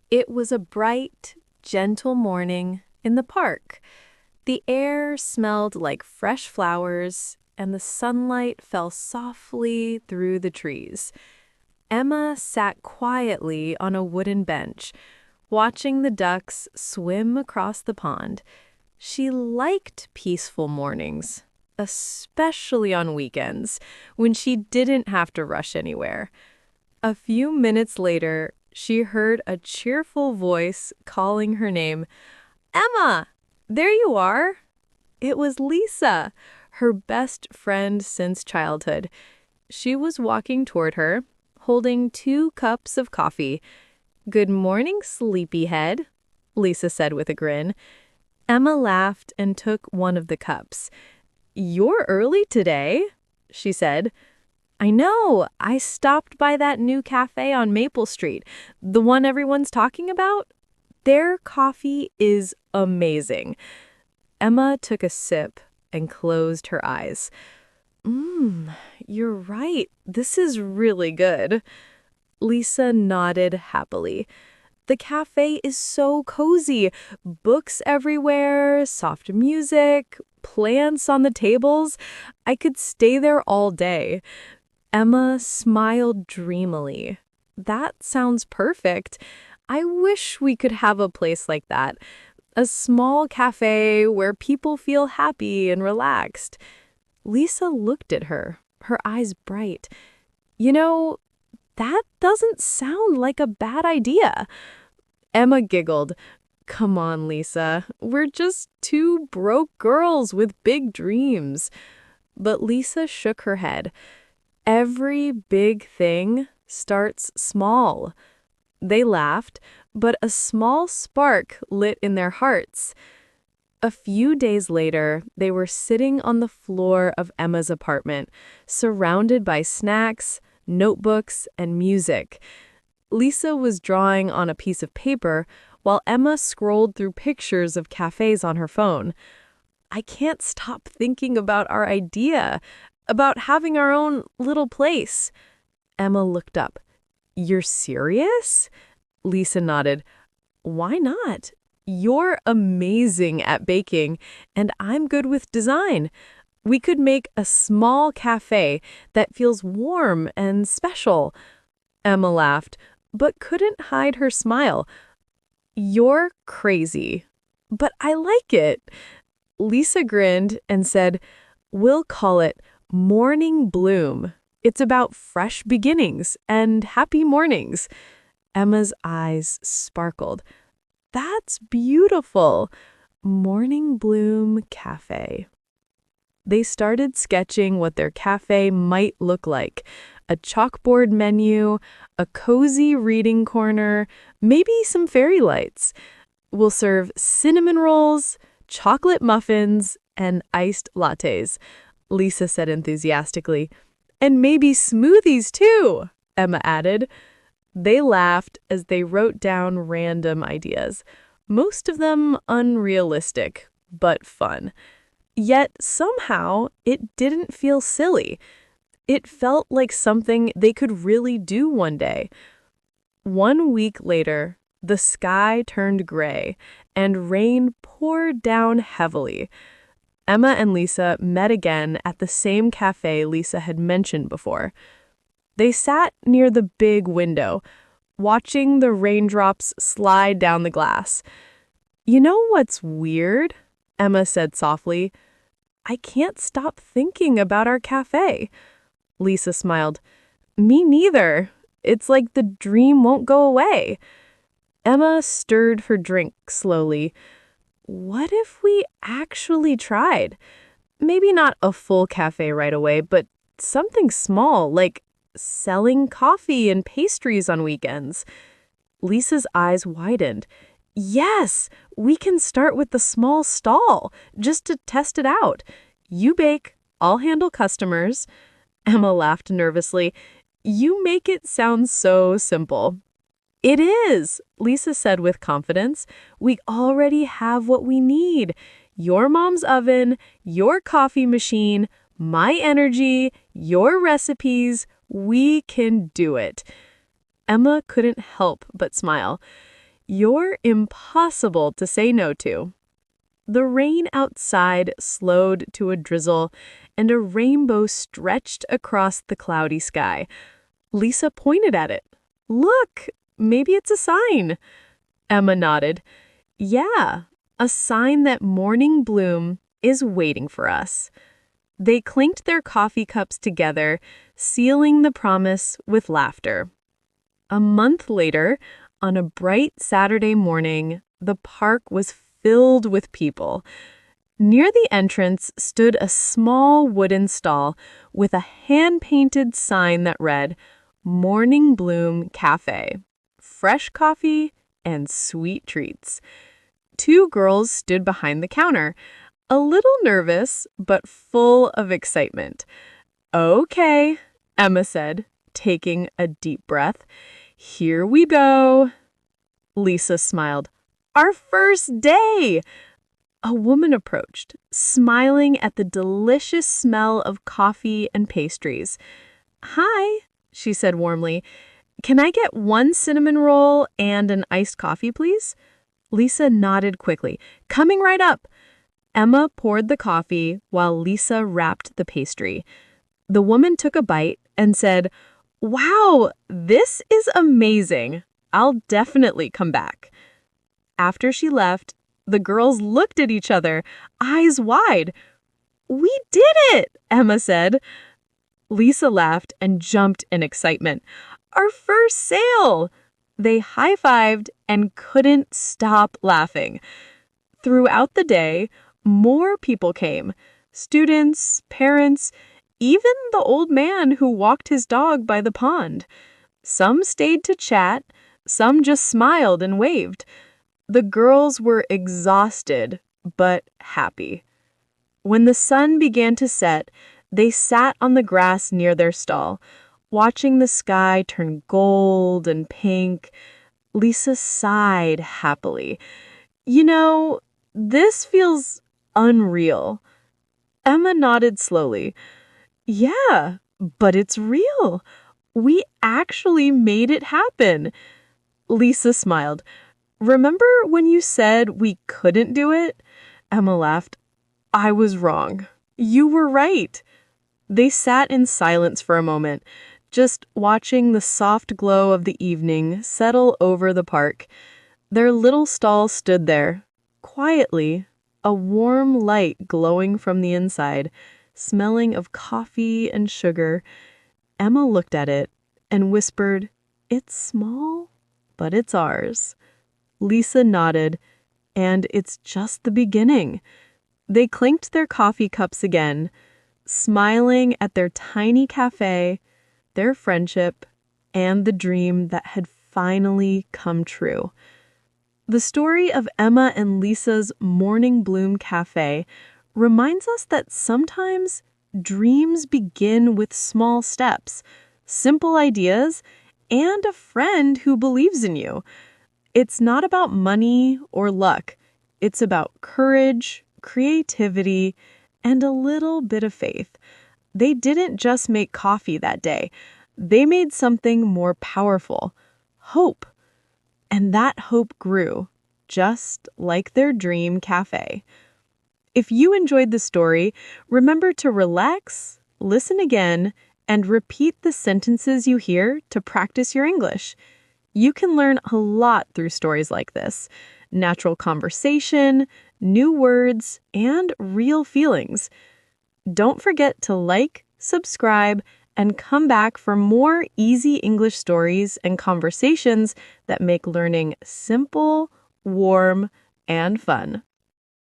It was a bright, gentle morning in the park. The air smelled like fresh flowers, and the sunlight fell softly through the trees. Emma sat quietly on a wooden bench, watching the ducks swim across the pond. She liked peaceful mornings, especially on weekends, when she didn't have to rush anywhere. A few minutes later, she heard a cheerful voice calling her name. Emma, there you are. It was Lisa, her best friend since childhood. She was walking toward her, holding 2 cups of coffee. Good morning, sleepyhead, Lisa said with a grin. Emma laughed and took one of the cups. You're early today, she said. I know. I stopped by that new cafe on Maple Street, the one everyone's talking about. Their coffee is amazing. Emma took a sip and closed her eyes. You're right. This is really good. Lisa nodded happily. The cafe is so cozy. Books everywhere, soft music, plants on the tables. I could stay there all day. Emma smiled dreamily. That sounds perfect. I wish we could have a place like that. A small cafe where people feel happy and relaxed. Lisa looked at her, her eyes bright. You know, that doesn't sound like a bad idea. Emma giggled. Come on, Lisa. We're just 2 broke girls with big dreams. But Lisa shook her head. Every big thing starts small. They laughed, but a small spark lit in their hearts. A few days later, they were sitting on the floor of Emma's apartment, surrounded by snacks, notebooks, and music. Lisa was drawing on a piece of paper while Emma scrolled through pictures of cafes on her phone. I can't stop thinking about our idea, about having our own little place. Emma looked up. You're serious? Lisa nodded. Why not? You're amazing at baking, and I'm good with design. We could make a small cafe that feels warm and special. Emma laughed, but couldn't hide her smile. You're crazy, but I like it. Lisa grinned and said, We'll call it Morning Bloom. It's about fresh beginnings and happy mornings. Emma's eyes sparkled. That's beautiful. Morning Bloom Cafe. They started sketching what their cafe might look like. A chalkboard menu, a cozy reading corner, maybe some fairy lights. We'll serve cinnamon rolls, chocolate muffins, and iced lattes, Lisa said enthusiastically. And maybe smoothies too, Emma added. They laughed as they wrote down random ideas, most of them unrealistic, but fun. Yet somehow it didn't feel silly. It felt like something they could really do one day. 1 week later, the sky turned gray and rain poured down heavily. Emma and Lisa met again at the same cafe Lisa had mentioned before. They sat near the big window, watching the raindrops slide down the glass. You know what's weird? Emma said softly. I can't stop thinking about our cafe. Lisa smiled. Me neither. It's like the dream won't go away. Emma stirred her drink slowly. What if we actually tried? Maybe not a full cafe right away, but something small, like selling coffee and pastries on weekends. Lisa's eyes widened. Yes, we can start with the small stall, just to test it out. You bake, I'll handle customers. Emma laughed nervously. You make it sound so simple. It is, Lisa said with confidence. We already have what we need. Your mom's oven, your coffee machine, my energy, your recipes. We can do it. Emma couldn't help but smile. You're impossible to say no to. The rain outside slowed to a drizzle, and a rainbow stretched across the cloudy sky. Lisa pointed at it. Look, maybe it's a sign. Emma nodded. Yeah, a sign that morning bloom is waiting for us. They clinked their coffee cups together, sealing the promise with laughter. A month later, on a bright Saturday morning, the park was filled with people. Near the entrance stood a small wooden stall with a hand-painted sign that read, Morning Bloom Café, fresh coffee and sweet treats. Two girls stood behind the counter, a little nervous but full of excitement. Okay, Emma said, taking a deep breath. Here we go. Lisa smiled. Our first day! A woman approached, smiling at the delicious smell of coffee and pastries. Hi, she said warmly. Can I get one cinnamon roll and an iced coffee, please? Lisa nodded quickly. Coming right up. Emma poured the coffee while Lisa wrapped the pastry. The woman took a bite and said, Wow, this is amazing. I'll definitely come back. After she left, the girls looked at each other, eyes wide. We did it, Emma said. Lisa laughed and jumped in excitement. Our first sale! They high-fived and couldn't stop laughing. Throughout the day, more people came. Students, parents, even the old man who walked his dog by the pond. Some stayed to chat, some just smiled and waved. The girls were exhausted, but happy. When the sun began to set, they sat on the grass near their stall, watching the sky turn gold and pink. Lisa sighed happily. You know, this feels unreal. Emma nodded slowly. Yeah, but it's real. We actually made it happen. Lisa smiled. Remember when you said we couldn't do it? Emma laughed. I was wrong. You were right. They sat in silence for a moment, just watching the soft glow of the evening settle over the park. Their little stall stood there, quietly, a warm light glowing from the inside, smelling of coffee and sugar. Emma looked at it and whispered, It's small, but it's ours. Lisa nodded, and it's just the beginning. They clinked their coffee cups again, smiling at their tiny cafe, their friendship, and the dream that had finally come true. The story of Emma and Lisa's Morning Bloom Cafe reminds us that sometimes dreams begin with small steps, simple ideas, and a friend who believes in you. It's not about money or luck. It's about courage, creativity, and a little bit of faith. They didn't just make coffee that day. They made something more powerful, hope. And that hope grew, just like their dream cafe. If you enjoyed the story, remember to relax, listen again, and repeat the sentences you hear to practice your English. You can learn a lot through stories like this: natural conversation, new words, and real feelings. Don't forget to like, subscribe, and come back for more easy English stories and conversations that make learning simple, warm, and fun.